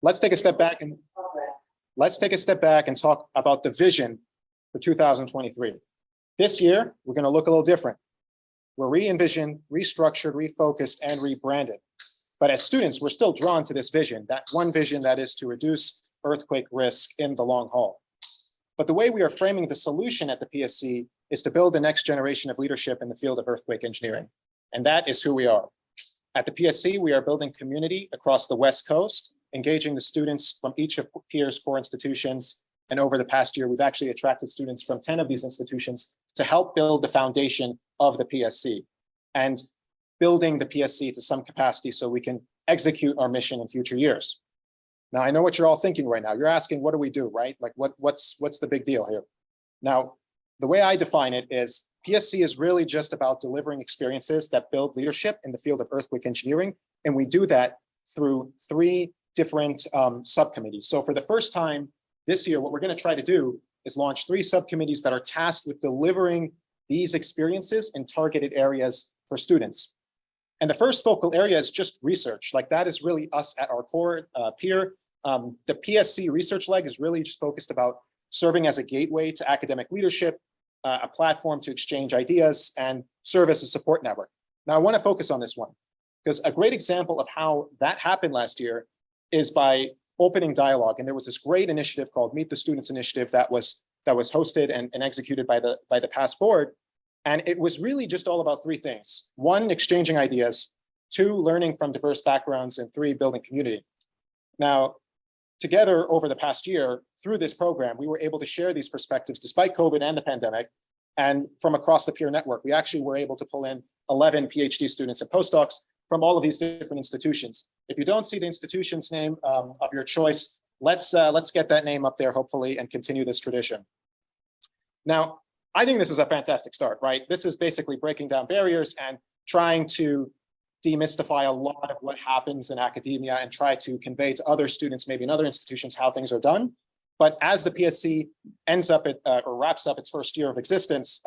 let's take a step back and talk about the vision for 2023. This year, we're going to look a little different. We're re-envisioned, restructured, refocused, and rebranded. But as students, we're still drawn to this vision, that one vision that is to reduce earthquake risk in the long haul. But the way we are framing the solution at the PSC is to build the next generation of leadership in the field of earthquake engineering. And that is who we are. At the PSC, we are building community across the West Coast, engaging the students from each of Pier's 4 institutions. And over the past year, we've actually attracted students from 10 of these institutions to help build the foundation of the PSC and building the PSC to some capacity so we can execute our mission in future years. Now, I know what you're all thinking right now. You're asking, what do we do, right? Like, what's the big deal here? Now, the way I define it is PSC is really just about delivering experiences that build leadership in the field of earthquake engineering. And we do that through 3 different subcommittees. So for the first time this year, what we're going to try to do is launch 3 subcommittees that are tasked with delivering these experiences in targeted areas for students. And the first focal area is just research. Like, that is really us at our core. Peer. The PSC Research leg is really just focused about serving as a gateway to academic leadership, a platform to exchange ideas, and serve as a support network. Now, I want to focus on this one, because a great example of how that happened last year is by opening dialogue. And there was this great initiative called Meet the Students Initiative that was hosted and executed by the past board. And it was really just all about 3 things. 1, exchanging ideas. 2, learning from diverse backgrounds. And 3, building community. Now, together over the past year, through this program, we were able to share these perspectives despite COVID and the pandemic. And from across the peer network, we actually were able to pull in 11 PhD students and postdocs from all of these different institutions. If you don't see the institution's name of your choice, let's get that name up there, hopefully, and continue this tradition. Now, I think this is a fantastic start, right? This is basically breaking down barriers and trying to demystify a lot of what happens in academia and try to convey to other students, maybe in other institutions, how things are done. But as the PSC ends up or wraps up its first year of existence,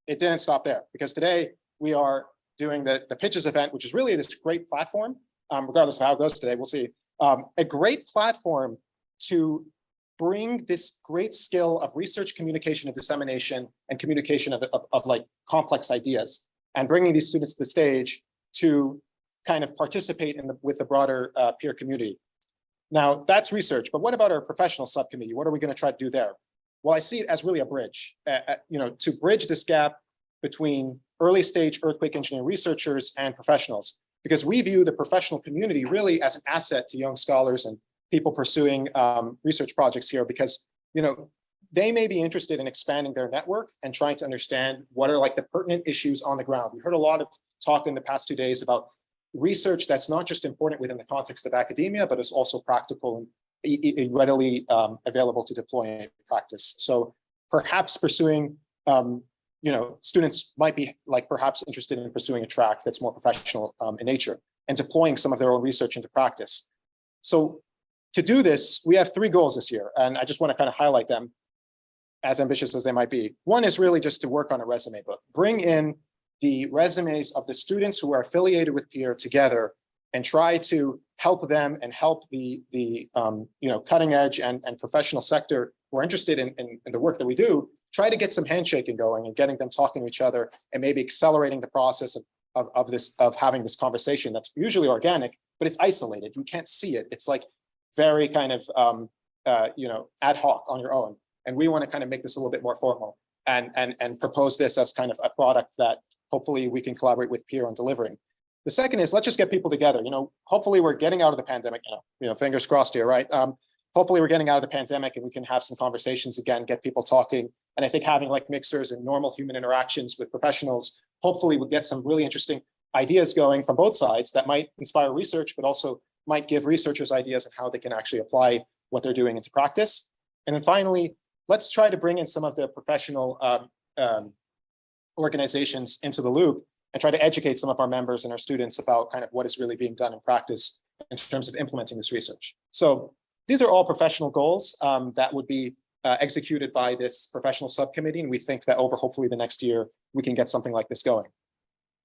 it didn't stop there, because today we are doing the Pitches event, which is really this great platform, regardless of how it goes today, we'll see, a great platform to bring this great skill of research, communication, and dissemination, and communication of like complex ideas, and bringing these students to the stage to kind of participate with the broader peer community. Now, that's research, but what about our professional subcommittee? What are we going to try to do there? Well, I see it as really a bridge, to bridge this gap between early stage earthquake engineering researchers and professionals, because we view the professional community really as an asset to young scholars and people pursuing research projects here, because they may be interested in expanding their network and trying to understand what are like the pertinent issues on the ground. We heard a lot of talk in the past 2 days about research that's not just important within the context of academia, but is also practical and readily available to deploy in practice. So perhaps pursuing, students might be perhaps interested in pursuing a track that's more professional in nature and deploying some of their own research into practice. So to do this, we have 3 goals this year, and I just want to kind of highlight them, as ambitious as they might be. One is really just to work on a resume book, bring in the resumes of the students who are affiliated with Peer together and try to help them and help the cutting edge and professional sector who are interested in the work that we do, try to get some handshaking going and getting them talking to each other and maybe accelerating the process of having this conversation that's usually organic, but it's isolated. You can't see it. It's like very kind of ad hoc on your own. And we want to kind of make this a little bit more formal and propose this as kind of a product that hopefully we can collaborate with Peer on delivering. The second is, let's just get people together. Hopefully we're getting out of the pandemic, fingers crossed here, right? Hopefully we're getting out of the pandemic and we can have some conversations again, get people talking. And I think having like mixers and normal human interactions with professionals, hopefully we'll get some really interesting ideas going from both sides that might inspire research, but also might give researchers ideas on how they can actually apply what they're doing into practice. And then finally, let's try to bring in some of the professional organizations into the loop and try to educate some of our members and our students about kind of what is really being done in practice in terms of implementing this research. So these are all professional goals that would be executed by this professional subcommittee. And we think that over hopefully the next year, we can get something like this going.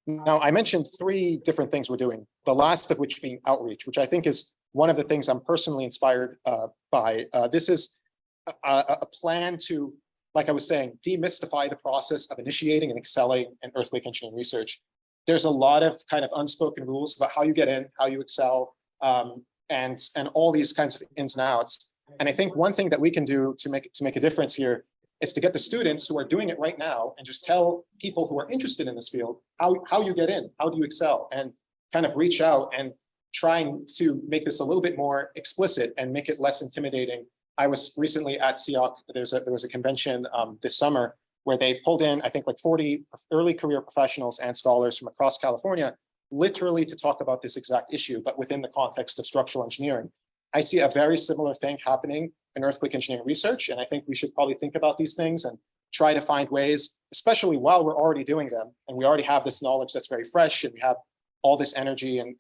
Now, I mentioned 3 different things we're doing, the last of which being outreach, which I think is one of the things I'm personally inspired by. This is a plan to, like I was saying, demystify the process of initiating and excelling in earthquake engineering research. There's a lot of kind of unspoken rules about how you get in, how you excel, and all these kinds of ins and outs. And I think one thing that we can do to make a difference here is to get the students who are doing it right now and just tell people who are interested in this field how you get in, how do you excel, and kind of reach out and trying to make this a little bit more explicit and make it less intimidating. I was recently at SEOC. There was a convention this summer where they pulled in, I think, like 40 early career professionals and scholars from across California, literally to talk about this exact issue, but within the context of structural engineering. I see a very similar thing happening in earthquake engineering research, and I think we should probably think about these things and try to find ways, especially while we're already doing them, and we already have this knowledge that's very fresh, and we have all this energy and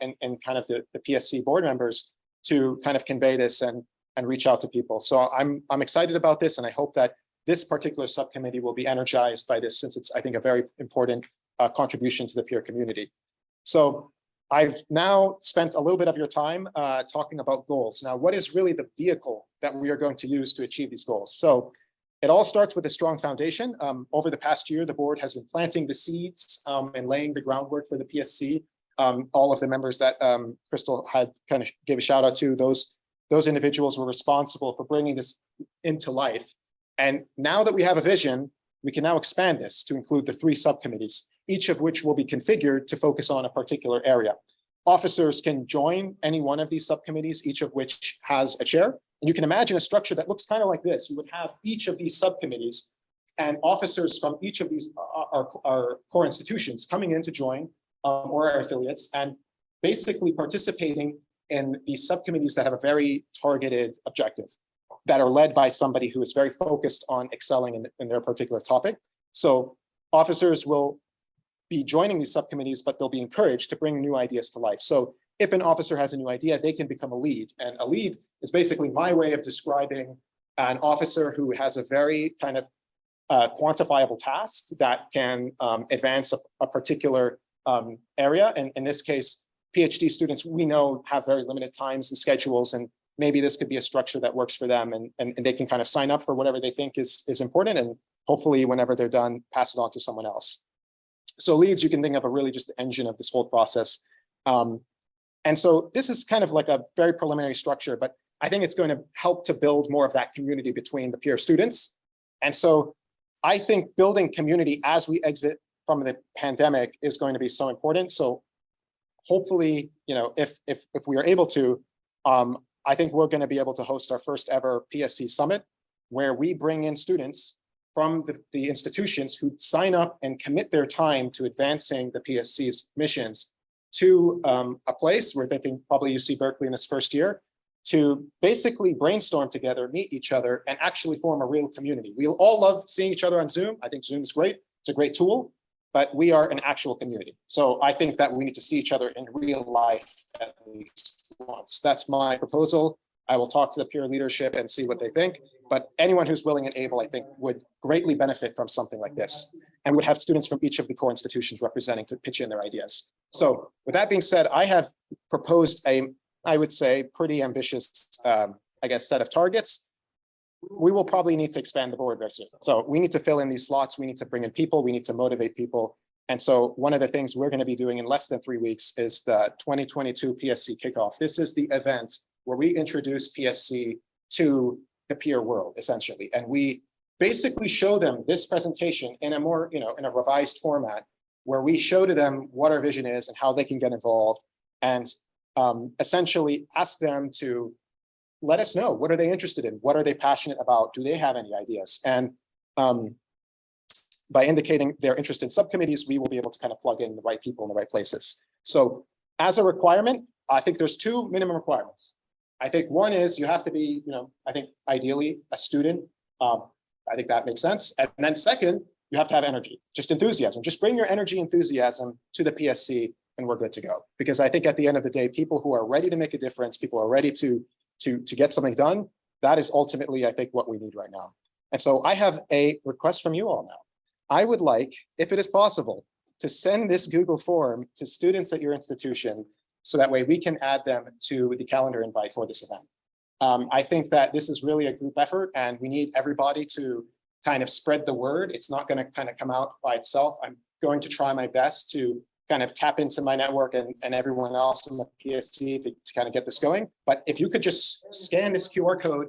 kind of the PSC board members to kind of convey this and reach out to people. So I'm excited about this, and I hope that this particular subcommittee will be energized by this, since it's, I think, a very important contribution to the peer community. So I've now spent a little bit of your time talking about goals. Now, what is really the vehicle that we are going to use to achieve these goals? So it all starts with a strong foundation. Over the past year, the board has been planting the seeds and laying the groundwork for the PSC. All of the members that Chrystal had kind of gave a shout out to, those individuals were responsible for bringing this into life. And now that we have a vision, we can now expand this to include the 3 subcommittees, each of which will be configured to focus on a particular area. Officers can join any one of these subcommittees, each of which has a chair. And you can imagine a structure that looks kind of like this. You would have each of these subcommittees, and officers from each of these our core institutions coming in to join, or our affiliates, and basically participating in these subcommittees that have a very targeted objective, that are led by somebody who is very focused on excelling in their particular topic. So officers will be joining these subcommittees, but they'll be encouraged to bring new ideas to life. So if an officer has a new idea, they can become a lead. And a lead is basically my way of describing an officer who has a very kind of quantifiable task that can advance a particular area. And in this case, PhD students, we know, have very limited times and schedules, and maybe this could be a structure that works for them, and they can kind of sign up for whatever they think is important, and hopefully whenever they're done, pass it on to someone else. So leads, you can think of a really just the engine of this whole process. And so this is kind of like a very preliminary structure, but I think it's going to help to build more of that community between the peer students. And so I think building community as we exit from the pandemic is going to be so important. So hopefully, if we are able to, I think we're going to be able to host our first ever PSC Summit, where we bring in students from the institutions who sign up and commit their time to advancing the PSC's missions to a place where they think probably UC Berkeley in its first year, to basically brainstorm together, meet each other, and actually form a real community. We all love seeing each other on Zoom. I think Zoom is great. It's a great tool, but we are an actual community. So I think that we need to see each other in real life at least once. That's my proposal. I will talk to the peer leadership and see what they think. But anyone who's willing and able, I think, would greatly benefit from something like this, and would have students from each of the core institutions representing to pitch in their ideas. So with that being said, I have proposed I would say, pretty ambitious, set of targets. We will probably need to expand the board very soon. So we need to fill in these slots. We need to bring in people. We need to motivate people. And so one of the things we're going to be doing in less than 3 weeks is the 2022 PSC kickoff. This is the event where we introduce PSC to the peer world, essentially. And we basically show them this presentation in a more, in a revised format, where we show to them what our vision is and how they can get involved, and essentially ask them to let us know, what are they interested in? What are they passionate about? Do they have any ideas? And by indicating their interest in subcommittees, we will be able to kind of plug in the right people in the right places. So as a requirement, I think there's 2 minimum requirements. I think one is you have to be, I think ideally a student. I think that makes sense. And then second, you have to have energy, just enthusiasm. Just bring your energy, enthusiasm to the PSC, and we're good to go. Because I think at the end of the day, people who are ready to make a difference, people who are ready to get something done, that is ultimately, I think, what we need right now. And so I have a request from you all now. I would like, if it is possible, to send this Google form to students at your institution so that way we can add them to the calendar invite for this event. I think that this is really a group effort and we need everybody to kind of spread the word. It's not going to kind of come out by itself. I'm going to try my best to kind of tap into my network and everyone else in the PSC to kind of get this going. But if you could just scan this QR code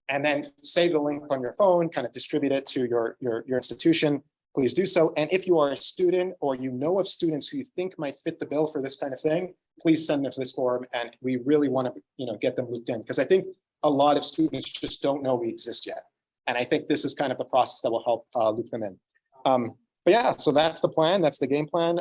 and then save the link on your phone, kind of distribute it to your institution, please do so. And if you are a student or you know of students who you think might fit the bill for this kind of thing, please send them this form. And we really want to get them looped in, because I think a lot of students just don't know we exist yet. And I think this is kind of the process that will help loop them in. But yeah, so that's the plan. That's the game plan.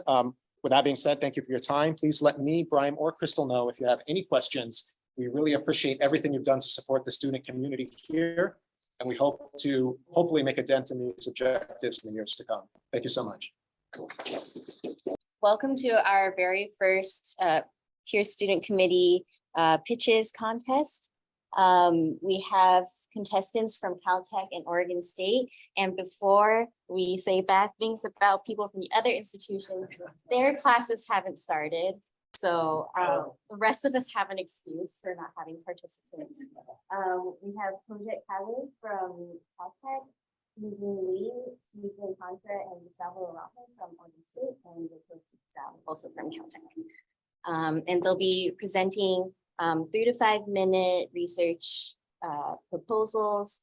With that being said, thank you for your time. Please let me, Brian, or Chrystal know if you have any questions. We really appreciate everything you've done to support the student community here. And we hope to hopefully make a dent in these objectives in the years to come. Thank you so much. Welcome to our very first Peer Student Committee pitches contest. We have contestants from Caltech and Oregon State. And before we say bad things about people from the other institutions, their classes haven't started. So the rest of us have an excuse for not having participants. We have Project Khaled from Caltech, Stephen Lee, Stephen Contra, and Gustavo Rafa from Oregon State, and also from Caltech. And they'll be presenting 3 to 5 minute research proposals,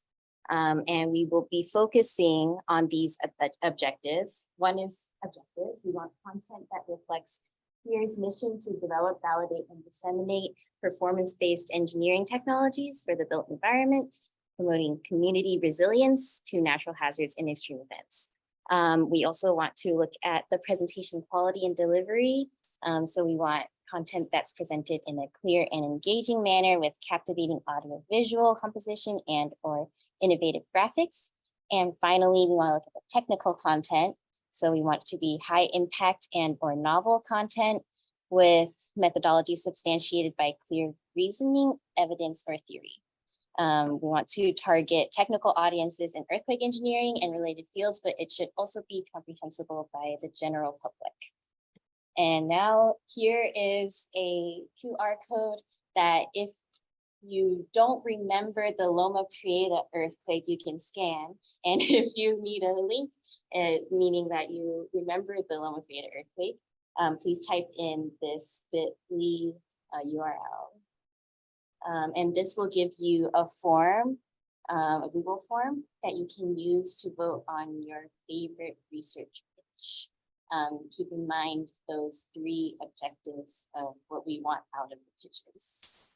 and we will be focusing on these objectives. One is objectives. We want content that reflects Peer's mission to develop, validate, and disseminate performance-based engineering technologies for the built environment, promoting community resilience to natural hazards and extreme events. We also want to look at the presentation quality and delivery. So we want content that's presented in a clear and engaging manner with captivating audio-visual composition and or innovative graphics. And finally, we want to look at the technical content. So we want it to be high impact and or novel content with methodology substantiated by clear reasoning, evidence, or theory. We want to target technical audiences in earthquake engineering and related fields, but it should also be comprehensible by the general public. And now here is a QR code that if you don't remember the Loma Prieta earthquake, you can scan. And if you need a link, meaning that you remember the Loma Prieta earthquake, please type in this bit.ly URL. And this will give you a form, a Google form that you can use to vote on your favorite research pitch. Keep in mind those 3 objectives of what we want out of the pitches.